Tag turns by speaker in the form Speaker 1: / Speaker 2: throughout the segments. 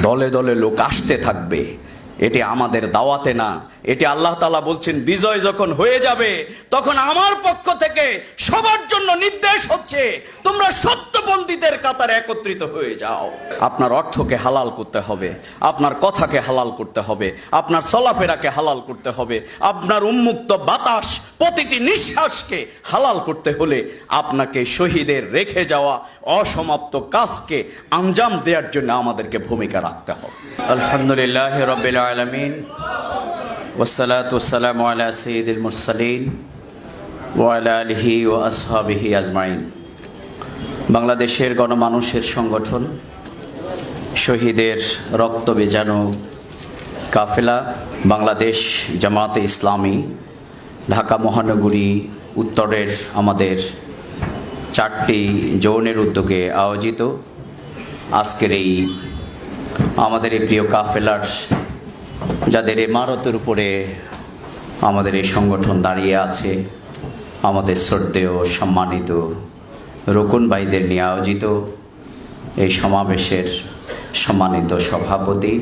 Speaker 1: দলে দলে লোক আসতে থাকবে, এটি আমাদের দাওয়াতে না, এটি আল্লাহ তাআলা বলছেন বিজয় যখন হয়ে যাবে তখন আমার পক্ষ থেকে সবার জন্য নির্দেশ হচ্ছে তোমরা সত্যপন্থীদের কাতারে একত্রিত হয়ে যাও। আপনার অর্থকে হালাল করতে হবে, আপনার কথাকে হালাল করতে হবে, আপনার চলাফেরাকে হালাল করতে হবে, আপনার উন্মুক্ত বাতাস প্রতিটি নিঃশ্বাসকে হালাল করতে হলে আপনাকে শহীদের রেখে যাওয়া অসমাপ্ত কাজকে আঞ্জাম দেওয়ার জন্য আমাদেরকে ভূমিকা রাখতে হবে। আলহামদুলিল্লাহ রাব্বিল আলামিন ওয়াসসালাতু ওয়াসসালামু আলা সাইয়্যিদিল মুরসালিন ওয়া আলা আলিহি ওয়া আসহাবিহি আজমাইন। বাংলাদেশের গণমানুষের সংগঠন শহীদের রক্ত বেজানো কাফেলা বাংলাদেশ জামাতে ইসলামী ঢাকা মহানগরী উত্তরের আমাদের 4টি জোনের উদ্যোগে আয়োজিত আজকের এই আমাদের এই প্রিয় কাফেলার যাদের ইমারতের উপরে আমাদের এই সংগঠন দাঁড়িয়ে আছে, আমাদের শ্রদ্ধেয় সম্মানিত রুকুন ভাইদের নিয়ে আয়োজিত এই সমাবেশের সম্মানিত সভাপতি,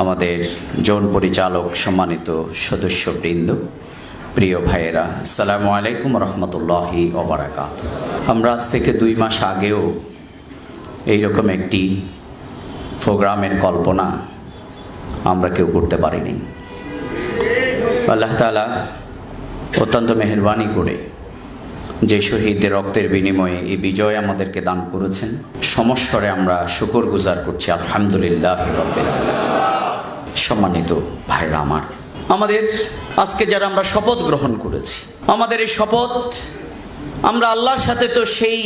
Speaker 1: আমাদের জোন পরিচালক, সম্মানিত সদস্যবৃন্দ, প্রিয় ভাইয়েরা, আসসালামু আলাইকুম রহমতুল্লাহি ওয়া বারাকাতুহু। আমরা আজ থেকে 2 মাস আগেও এইরকম একটি প্রোগ্রামের কল্পনা আমরা কেউ করতে পারিনি। আল্লাহ তাআলা অত্যন্ত মেহেরবানি করে যে শহীদদের রক্তের বিনিময়ে এই বিজয় আমাদেরকে দান করেছেন, সমস্বরে আমরা শুকরগুজার করছি আলহামদুলিল্লাহ রাব্বিল আলামিন। সম্মানিত ভাইরা আমার, আমাদের আজকে যারা আমরা শপথ গ্রহণ করেছি, আমাদের এই শপথ আমরা আল্লাহর সাথে তো সেই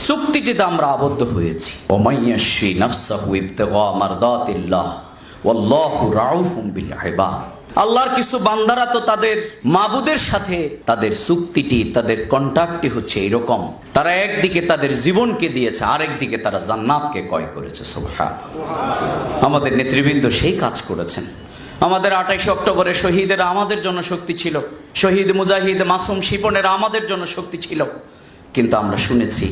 Speaker 1: চুক্তিটিতে আমরা আবদ্ধ হয়েছি। ওমাইয়াশি নাফসাহু ইবতিগা মারদাতিল্লাহ ওয়াল্লাহু রাউফুম বিল ইবাদ। আল্লাহর কিছু বান্দারা তো তাদের মাবুদের সাথে তাদের চুক্তিটি, তাদের কন্ট্রাক্টটি হচ্ছে এরকম, তারা একদিকে তাদের জীবনকে দিয়েছে, আরেকদিকে তারা জান্নাতকে ক্রয় করেছে। সুবহানাল্লাহ। আমাদের নেতৃবৃন্দ সেই কাজ করেছেন। আমাদের 28 অক্টোবরে শহীদেরা আমাদের জন্য শক্তি ছিল, শহীদ মুজাহিদ মাসুম শিপনেরা আমাদের জন্য শক্তি ছিল, কিন্তু আমরা শুনেছি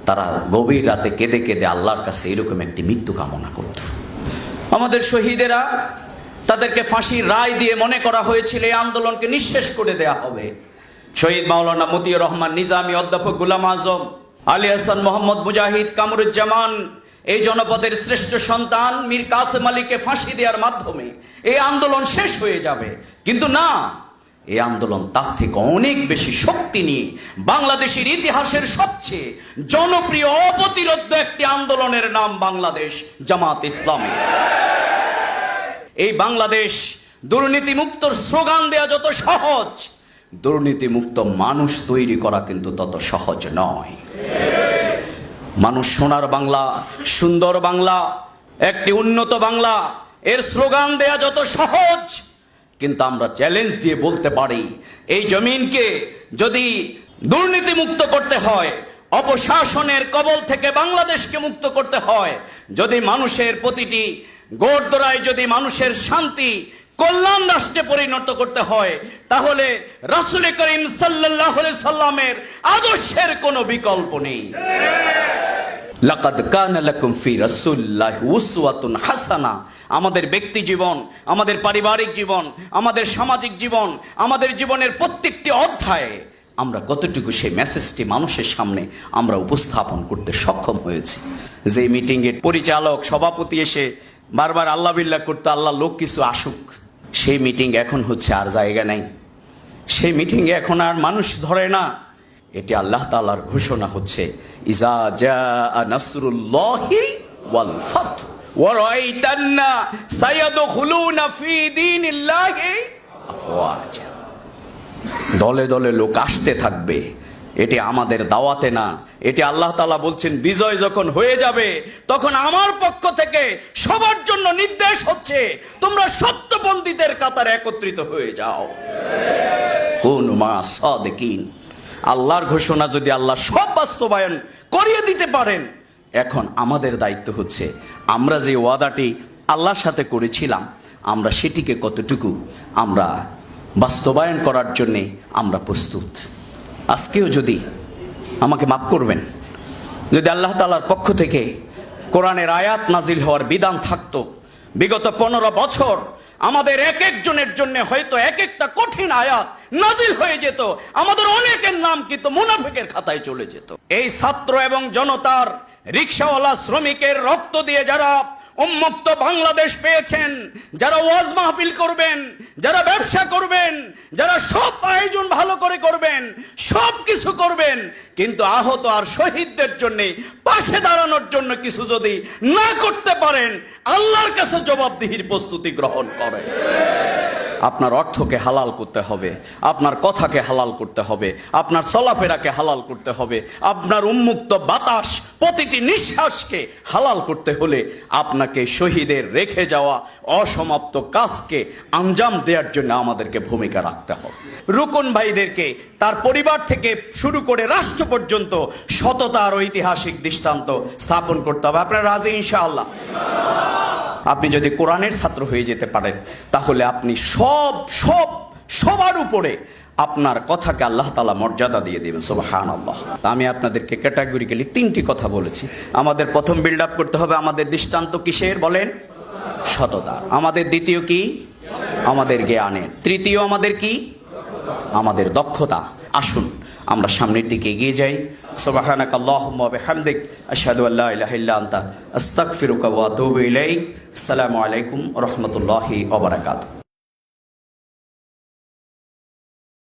Speaker 1: তারা গভীর রাতে কেঁদে কেঁদে আল্লাহর কাছে এরকম একটি মৃত্যু কামনা করত। আমাদের শহীদেরা তাদেরকে ফাঁসির রায় দিয়ে মনে করা হয়েছিল এই আন্দোলনকে নিঃশেষ করে দেয়া হবে। শহীদ মাওলানা মতিউর রহমান নিজামী, অধ্যাপক গোলাম আজম, আলী হাসান মোহাম্মদ মুজাহিদ, কামরুজ্জামান, এই জনপদের শ্রেষ্ঠ সন্তান মীর কাসেম আলীকে ফাঁসি দেওয়ার মাধ্যমে এই আন্দোলন শেষ হয়ে যাবে, কিন্তু না, এই আন্দোলন তার থেকে অনেক বেশি শক্তি নিয়ে বাংলাদেশের ইতিহাসের সবচেয়ে জনপ্রিয় অপ্রতিরোধ্য একটি আন্দোলনের নাম বাংলাদেশ জামাত ইসলামী। এই বাংলাদেশ দুর্নীতিমুক্তর স্লোগান দেয়া যত সহজ, দুর্নীতিমুক্ত মানুষ তৈরি করা কিন্তু তত সহজ নয়। মানুষ সোনার বাংলা, সুন্দর বাংলা, একটি উন্নত বাংলা, এর স্লোগান দেয়া যত সহজ, কিন্তু আমরা চ্যালেঞ্জ দিয়ে বলতে পারি এই জমিনকে যদি দুর্নীতিমুক্ত করতে হয়, অপশাসনের কবল থেকে বাংলাদেশকে মুক্ত করতে হয়, যদি মানুষের প্রতিটি গোরদোরায় যদি মানুষের শান্তি কল্যাণ রাষ্ট্রে পরিণত করতে হয়, তাহলে রাসূল করিম সাল্লাল্লাহু আলাইহি সাল্লামের আদর্শের কোনো বিকল্প নেই। লাকাদ কানা লাকুম ফি রাসূলিল্লাহি উসওয়াতুন হাসানা। আমাদের ব্যক্তি জীবন, আমাদের পারিবারিক জীবন, আমাদের সামাজিক জীবন, আমাদের জীবনের প্রত্যেকটি অধ্যায়ে আমরা কতটুকু সেই মেসেজটি মানুষের সামনে আমরা উপস্থাপন করতে সক্ষম হয়েছি। যে মিটিংয়ের পরিচালক সভাপতি এসে বারবার আল্লাহ বিল্লাহ করতো, আল্লাহ লোক কিছু আসুক, সেই মিটিং এখন হচ্ছে আর জায়গা নাই, সেই মিটিংয়ে এখন আর মানুষ ধরে না। এটি আল্লাহ তাআলার ঘোষণা হচ্ছে, ইজা জাআ নাসরুল্লাহি ওয়াল ফাত ওয়া রাআইতান্না সায়াদখুলুনা ফি দীনিল্লাহি আফওয়াজা। দলে দলে লোক আসতে থাকবে, এটি আমাদের দাওয়াতে না, এটি আল্লাহ তাআলা বলছেন বিজয় যখন হয়ে যাবে তখন আমার পক্ষ থেকে সবার জন্য নির্দেশ হচ্ছে তোমরা সত্যপন্থীদের কাতারে একত্রিত হয়ে যাও। কুনু মা সাদিকিন। আল্লাহর ঘোষণা যদি আল্লাহ সব বাস্তবায়ন করিয়ে দিতে পারেন, এখন আমাদের দায়িত্ব হচ্ছে আমরা যে ওয়াদাটি আল্লাহর সাথে করেছিলাম আমরা সেটিকে কতটুকু আমরা বাস্তবায়ন করার জন্যে আমরা প্রস্তুত। আজকেও যদি আমাকে মাফ করবেন, যদি আল্লাহ তাআলার পক্ষ থেকে কোরআনের আয়াত নাজিল হওয়ার বিধান থাকতো, বিগত 15 বছর আমাদের এক একজনের জন্য হয়তো এক একটা কঠিন আয়াত নাজিল হয়ে যেত, আমাদের অনেকের নাম কিন্তু মুনাফিকের খাতায় চলে যেত। এই ছাত্র এবং জনতার, রিকশাওয়ালা, শ্রমিকের রক্ত দিয়ে যারা উন্মুক্ত বাংলাদেশ পেয়েছেন, যারা ওয়াজ মাহফিল করবেন, যারা ব্যবসা করবেন, যারা সব আয়োজন ভালো করে করবেন, সব কিছু করবেন, কিন্তু আহত আর শহীদদের জন্য পাশে দাঁড়ানোর জন্য কিছু যদি না করতে পারেন, আল্লাহর কাছে জবাবদিহির প্রস্তুতি গ্রহণ করেন। আপনার অর্থকে হালাল করতে হবে, আপনার কথাকে হালাল করতে হবে, আপনার চলাফেরাকে হালাল করতে হবে, আপনার উন্মুক্ত বাতাস, প্রতিটি নিঃশ্বাসকে হালাল করতে হলে আপনাকে শহীদের রেখে যাওয়া অসমাপ্ত কাজকে আঞ্জাম দেওয়ার জন্য আমাদেরকে ভূমিকা রাখতে হবে। রুকন ভাইদেরকে, তার পরিবার থেকে শুরু করে রাষ্ট্র পর্যন্ত সততার ঐতিহাসিক দৃষ্টান্ত স্থাপন করতে হবে। আপনারা রাজি ইনশাআল্লাহ? আপনি যদি কোরআনের ছাত্র হয়ে যেতে পারেন, তাহলে আপনি সবার উপরে আপনার কথাকে আল্লাহ তাআলা মর্যাদা দিয়ে দেবেন। সুবহানাল্লাহ। আমি আপনাদেরকে ক্যাটাগরিক্যালি 3টি কথা বলেছি। আমাদের প্রথম বিল্ড আপ করতে হবে, আমাদের দৃষ্টান্ত কিসের বলেন? সততা। আমাদের দ্বিতীয় কি? আমাদের জ্ঞানের। তৃতীয় আমাদের কি? আমাদের দক্ষতা। আসুন আমরা সামনের দিকে এগিয়ে যাই। সুবহানাকা আল্লাহুম্মা ওয়া বিহামদিক, আশহাদু আল্লা ইলাহা ইল্লা আনতা, আস্তাগফিরুকা ওয়া আতুবু ইলাইক। আসসালামু আলাইকুম ওয়া রাহমাতুল্লাহি ওয়া বারাকাতুহু।